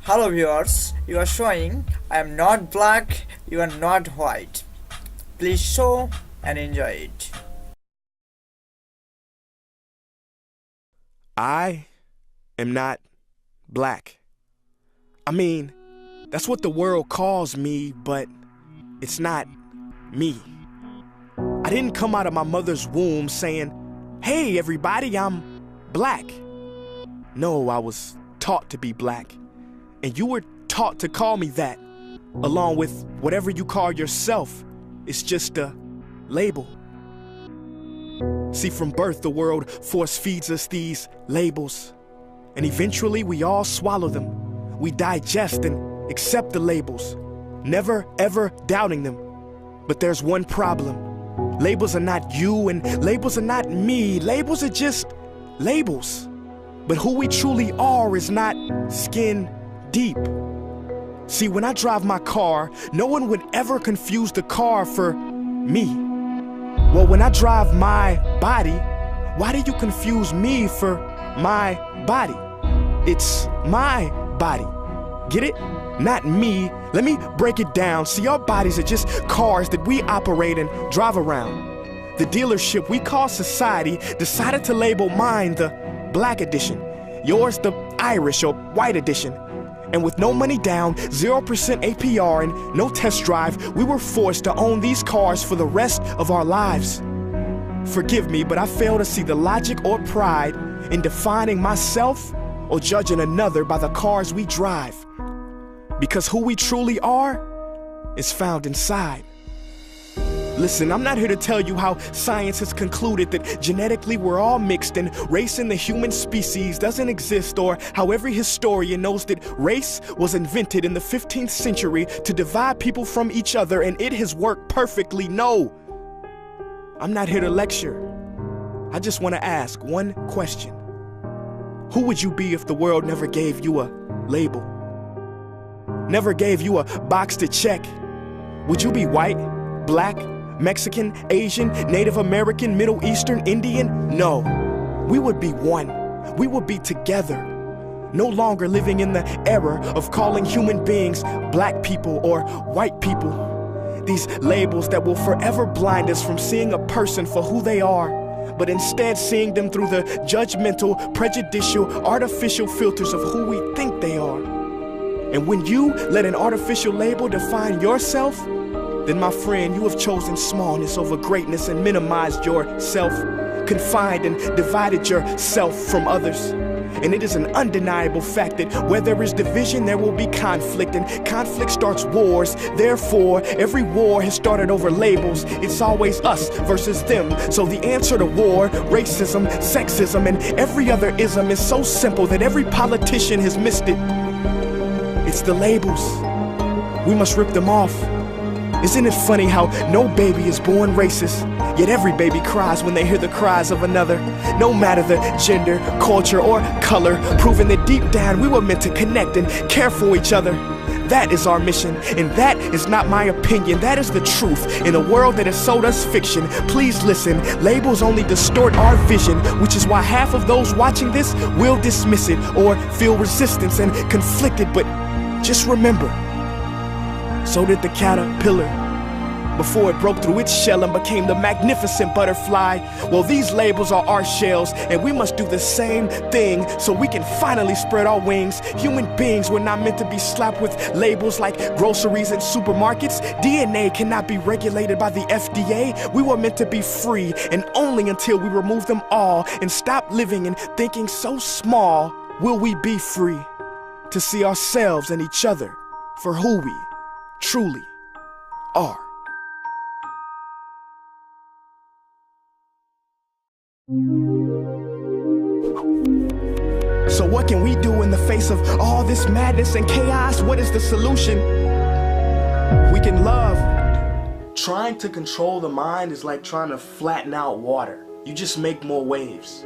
Hello viewers, you are showing I am not black, you are not white. Please show and enjoy it. I am not black. I mean, that's what the world calls me, but it's not me. I didn't come out of my mother's womb saying, "Hey everybody, I'm black." No, I was taught to be black. And you were taught to call me that, along with whatever you call yourself. It's just a label. See, from birth, the world force feeds us these labels. And eventually, we all swallow them. We digest and accept the labels, never ever doubting them. But there's one problem. Labels are not you, and labels are not me. Labels are just labels. But who we truly are is not skin deep. See, when I drive my car, no one would ever confuse the car for me. Well, when I drive my body, why do you confuse me for my body? It's my body. Get it? Not me. Let me break it down. See, our bodies are just cars that we operate and drive around. The dealership we call society decided to label mine the black edition, yours the Irish or white edition. And with no money down, 0% APR, and no test drive, we were forced to own these cars for the rest of our lives. Forgive me, but I fail to see the logic or pride in defining myself or judging another by the cars we drive. Because who we truly are is found inside. Listen, I'm not here to tell you how science has concluded that genetically we're all mixed and race in the human species doesn't exist, or how every historian knows that race was invented in the 15th century to divide people from each other and it has worked perfectly. No, I'm not here to lecture. I just want to ask one question. Who would you be if the world never gave you a label? Never gave you a box to check? Would you be white, black, Mexican, Asian, Native American, Middle Eastern, Indian? No, we would be one. We would be together. No longer living in the era of calling human beings black people or white people. These labels that will forever blind us from seeing a person for who they are, but instead seeing them through the judgmental, prejudicial, artificial filters of who we think they are. And when you let an artificial label define yourself, then my friend, you have chosen smallness over greatness and minimized yourself, confined and divided yourself from others. And it is an undeniable fact that where there is division, there will be conflict, and conflict starts wars. Therefore, every war has started over labels. It's always us versus them. So the answer to war, racism, sexism, and every other ism is so simple that every politician has missed it. It's the labels. We must rip them off. Isn't it funny how no baby is born racist, yet every baby cries when they hear the cries of another? No matter the gender, culture, or color, proving that deep down we were meant to connect and care for each other. That is our mission, and that is not my opinion. That is the truth in a world that has sold us fiction. Please listen, labels only distort our vision, which is why half of those watching this will dismiss it or feel resistance and conflicted. But just remember, so did the caterpillar before it broke through its shell and became the magnificent butterfly. Well, these labels are our shells, and we must do the same thing so we can finally spread our wings. Human beings were not meant to be slapped with labels like groceries and supermarkets. DNA cannot be regulated by the FDA. We were meant to be free, and only until we remove them all and stop living and thinking so small will we be free to see ourselves and each other for who we truly are. So what can we do in the face of all this madness and chaos? What is the solution? We can love. Trying to control the mind is like trying to flatten out water. You just make more waves.